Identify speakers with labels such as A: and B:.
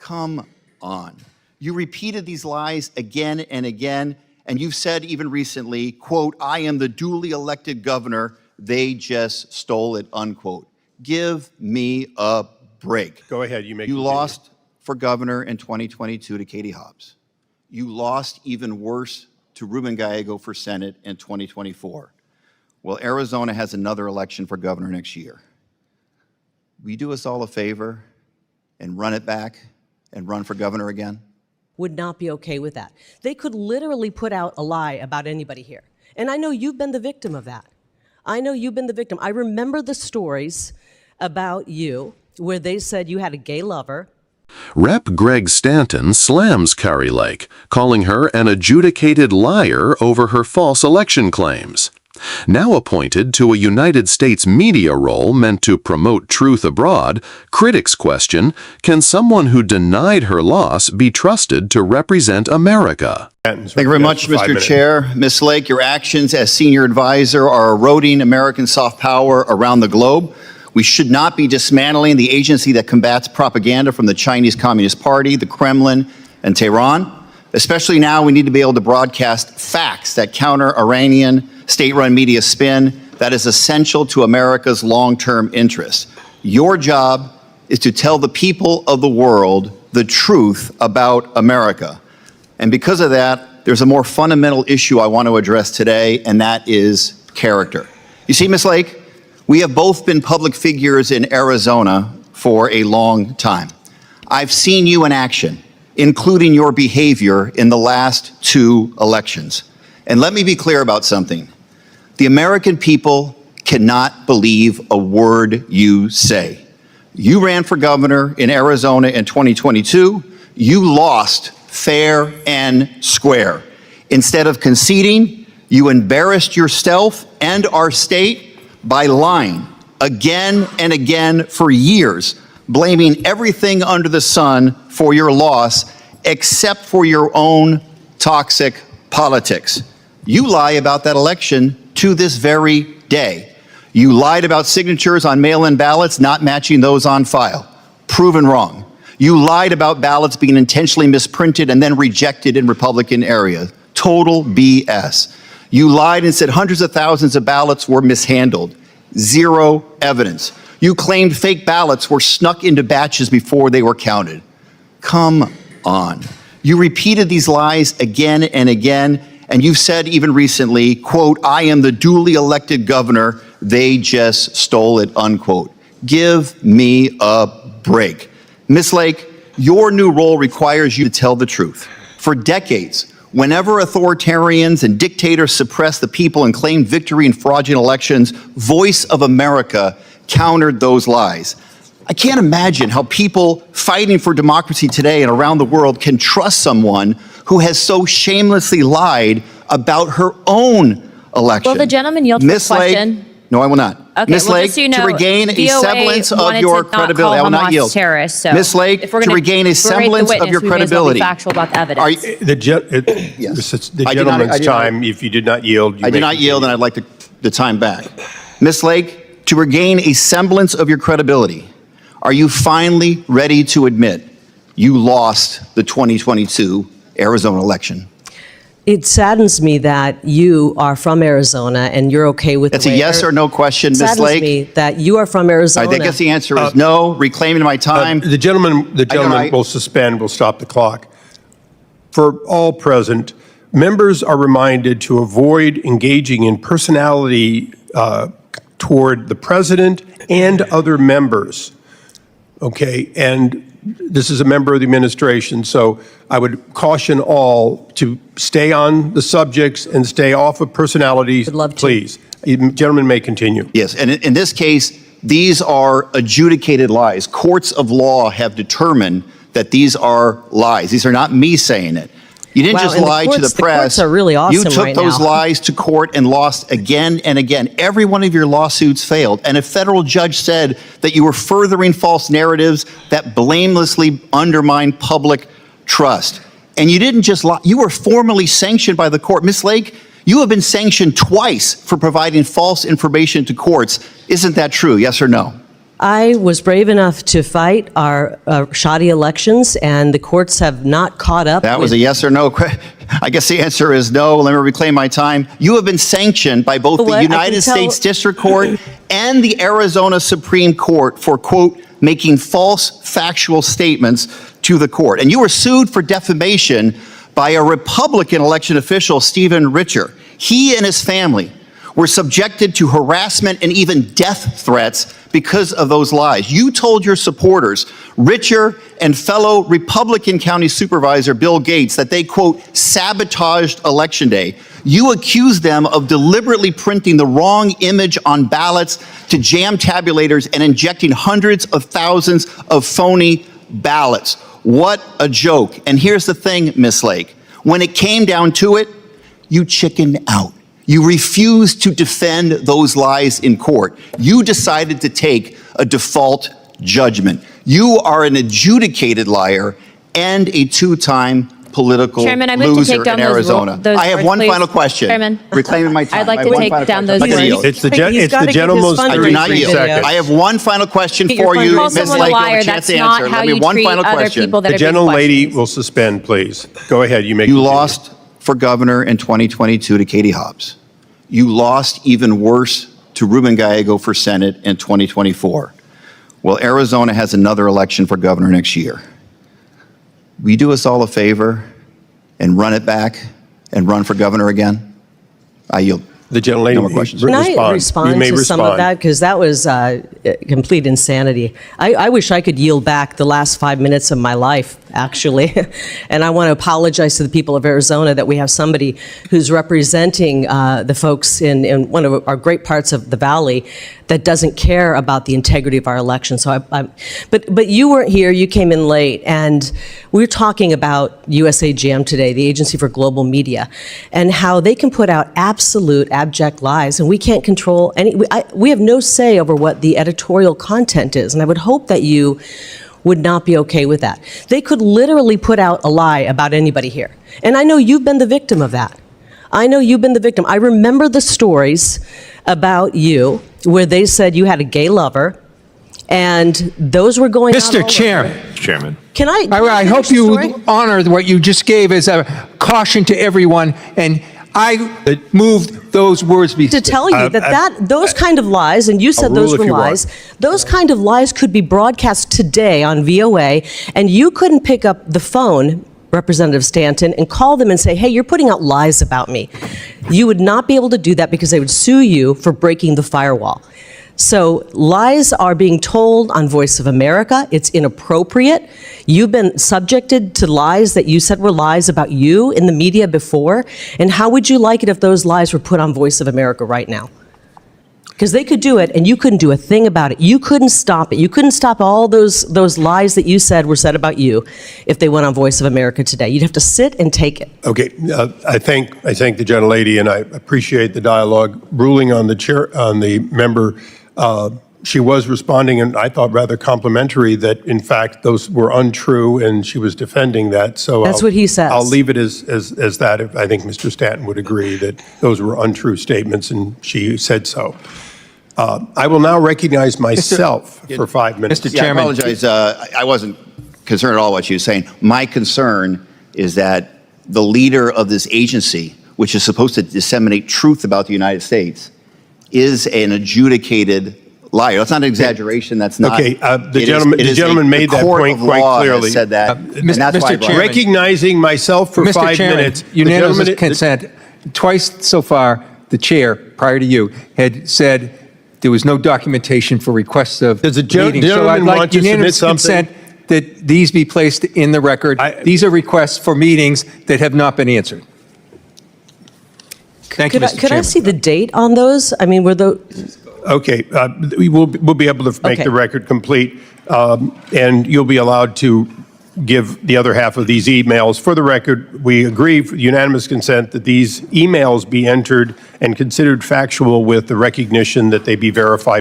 A: Come on. You repeated these lies again and again, and you've said even recently, quote, I am the duly elected governor, they just stole it, unquote. Give me a break.
B: Go ahead, you
A: lost for governor in 2022 to Katie Hobbs. You lost even worse to Ruben Gallego for Senate in 2024. Well, Arizona has another election for governor next year. Will you do us all a favor and run it back and run for governor again?
C: Would not be okay with that. They could literally put out a lie about anybody here. And I know you've been the victim of that. I know you've been the victim. I remember the stories about you where they said you had a gay lover.
D: Rep. Greg Stanton slams Kari Lake, calling her an adjudicated liar over her false election claims. Now appointed to a United States media role meant to promote truth abroad, critics question, can someone who denied her loss be trusted to represent America?
A: Thank you very much, Mr. Chair. Ms. Lake, your actions as senior advisor are eroding American soft power around the globe. We should not be dismantling the agency that combats propaganda from the Chinese Communist Party, the Kremlin, and Tehran. Especially now, we need to be able to broadcast facts that counter Iranian state-run media spin that is essential to America's long-term interests. Your job is to tell the people of the world the truth about America. And because of that, there's a more fundamental issue I want to address today, and that is character. You see, Ms. Lake, we have both been public figures in Arizona for a long time. I've seen you in action, including your behavior in the last 2 elections. And let me be clear about something. The American people cannot believe a word you say. You ran for governor in Arizona in 2022. You lost fair and square. Instead of conceding, you embarrassed yourself and our state by lying again and again for years, blaming everything under the sun for your loss except for your own toxic politics. You lie about that election to this very day. You lied about signatures on mail-in ballots not matching those on file. Proven wrong. You lied about ballots being intentionally misprinted and then rejected in Republican areas. Total BS. You lied and said hundreds of thousands of ballots were mishandled. Zero evidence. You claimed fake ballots were snuck into batches before they were counted. Come on. You repeated these lies again and again, and you've said even recently, quote, I am the duly elected governor, they just stole it, unquote. Give me a break. Ms. Lake, your new role requires you to tell the truth. For decades, whenever authoritarians and dictators suppressed the people and claimed victory in fraudulent elections, Voice of America countered those lies. I can't imagine how people fighting for democracy today and around the world can trust someone who has so shamelessly lied about her own election.
E: Will the gentleman yield to the question?
A: Lake, no, I will not.
E: Okay,
A: Ms.
E: well,
A: Lake,
E: just so you know,
A: to regain a
E: VOA
A: semblance of
E: wanted
A: your
E: to not
A: credibility, I
E: call
A: will not
E: Hamas
A: yield.
E: terrorists, so
A: Ms. Lake,
E: if we're
A: to
E: gonna
A: regain a
E: berate the
A: semblance of
E: witness,
A: your
E: we may as well be
A: credibility.
E: factual about the evidence.
B: The gentleman's time, if you did not yield,
A: I did not yield, and I'd like the time back. Ms. Lake, to regain a semblance of your credibility, are you finally ready to admit you lost the 2022 Arizona election?
C: It saddens me that you are from Arizona and you're okay with
A: That's a yes or no question, Ms.
C: Saddens
A: Lake.
C: me that you are from Arizona.
A: I guess the answer is no. Reclaiming my time.
B: The gentleman will suspend, will stop the clock. For all present, members are reminded to avoid engaging in personality toward the president and other members. Okay, and this is a member of the administration, so I would caution all to stay on the subjects and stay off of personalities,
C: Would love to.
B: please. Gentleman may continue.
A: Yes, and in this case, these are adjudicated lies. Courts of law have determined that these are lies. These are not me saying it. You didn't
C: Wow,
A: just
C: and
A: lie to the press.
C: courts are really awesome
A: You took
C: right
A: those
C: now.
A: lies to court and lost again and again. Every one of your lawsuits failed. And a federal judge said that you were furthering false narratives that blamelessly undermine public trust. And you didn't just lie. You were formally sanctioned by the court. Ms. Lake, you have been sanctioned twice for providing false information to courts. Isn't that true? Yes or no?
C: I was brave enough to fight our shoddy elections, and the courts have not caught up.
A: That was a yes or no. I guess the answer is no. Let me reclaim my time. You have been sanctioned by both the United States District Court and the Arizona Supreme Court for, quote, making false factual statements to the court. And you were sued for defamation by a Republican election official, Stephen Richer. He and his family were subjected to harassment and even death threats because of those lies. You told your supporters, Richer and fellow Republican County Supervisor Bill Gates, that they, quote, sabotaged Election Day. You accused them of deliberately printing the wrong image on ballots to jam tabulators and injecting hundreds of thousands of phony ballots. What a joke. And here's the thing, Ms. Lake. When it came down to it, you chickened out. You refused to defend those lies in court. You decided to take a default judgment. You are an adjudicated liar and a two-time political
E: Chairman, I move to
A: loser
E: take down
A: in
E: those
A: Arizona.
E: those
A: I have
E: words,
A: one
E: please.
A: final question.
E: Chairman.
A: Reclaiming my time.
E: I'd like
A: I have
E: to
A: one
E: take
A: final
E: down
A: question.
E: those
A: I
E: words.
A: yield.
C: He's gotta get his
B: gentleman's
C: fundraising
A: I do not yield.
C: video.
A: I have one final question
C: Get your
A: for you,
C: final-
E: Call
A: Ms.
E: someone a
A: Lake. You have
E: liar.
A: a chance
E: That's
A: to
E: not
A: answer.
E: how
A: Let me
E: you
A: one
E: treat
A: final
E: other
A: question.
E: people that
B: The
E: are being
B: gentlelady
E: questioned.
B: will suspend, please. Go ahead, you may
A: You
B: continue.
A: lost for governor in 2022 to Katie Hobbs. You lost even worse to Ruben Gallego for Senate in 2024. Well, Arizona has another election for governor next year. Will you do us all a favor and run it back and run for governor again? I yield.
B: The gentlelady,
A: No more questions.
C: Can I
B: respond.
C: respond
B: You may
C: to some of
B: respond.
C: that? Because that was complete insanity. I wish I could yield back the last 5 minutes of my life, actually. And I want to apologize to the people of Arizona that we have somebody who's representing the folks in one of our great parts of the valley that doesn't care about the integrity of our election. So but you weren't here, you came in late, and we're talking about USAGM today, the Agency for Global Media, and how they can put out absolute abject lies, and we can't control any, we have no say over what the editorial content is, and I would hope that you would not be okay with that. They could literally put out a lie about anybody here, and I know you've been the victim of that. I know you've been the victim. I remember the stories about you where they said you had a gay lover, and those were going on all
F: Mr.
C: over.
F: Chairman,
C: Can I
F: I
C: finish
F: hope
C: the
F: you
C: story?
F: honor what you just gave as a caution to everyone, and I moved those words
C: To tell you that those kind of lies, and you said
B: I'll
C: those
B: rule if
C: were
B: you want.
C: lies, those kind of lies could be broadcast today on VOA, and you couldn't pick up the phone, Representative Stanton, and call them and say, hey, you're putting out lies about me. You would not be able to do that because they would sue you for breaking the firewall. So lies are being told on Voice of America. It's inappropriate. You've been subjected to lies that you said were lies about you in the media before. And how would you like it if those lies were put on Voice of America right now? Because they could do it, and you couldn't do a thing about it. You couldn't stop it. You couldn't stop all those lies that you said were said about you if they went on Voice of America today. You'd have to sit and take it.
B: Okay, I thank the gentlelady, and I appreciate the dialogue. Ruling on the chair, on the member, she was responding, and I thought rather complimentary that, in fact, those were untrue, and she was defending that. So
C: That's what he says.
B: I'll leave it as that. I think Mr. Stanton would agree that those were untrue statements, and she said so. I will now recognize myself for 5 minutes.
F: Mr.
A: Yeah, I
F: Chairman.
A: apologize. I wasn't concerned at all what you were saying. My concern is that the leader of this agency, which is supposed to disseminate truth about the United States, is an adjudicated liar. That's not an exaggeration. That's not.
B: Okay, the gentleman made that point quite clearly.
A: Said that, and
F: Mr.
A: that's why I brought it up.
F: Chairman.
B: Recognizing myself for
F: Mr.
B: 5
F: Chairman,
B: minutes. the
F: unanimous
B: gentleman-
F: consent. Twice so far, the chair, prior to you, had said there was no documentation for requests of
B: Does the
F: meetings. So
B: gentleman
F: I'd like
B: want to submit
F: unanimous
B: something?
F: consent that these be placed in the record. These are requests for meetings that have not been answered. Thank you, Mr. Chairman.
C: Could I see the date on those? I mean, were those...
B: Okay, we will be able to make
C: Okay.
B: the record complete, and you'll be allowed to give the other half of these emails. For the record, we agree, for unanimous consent, that these emails be entered and considered factual with the recognition that they be verified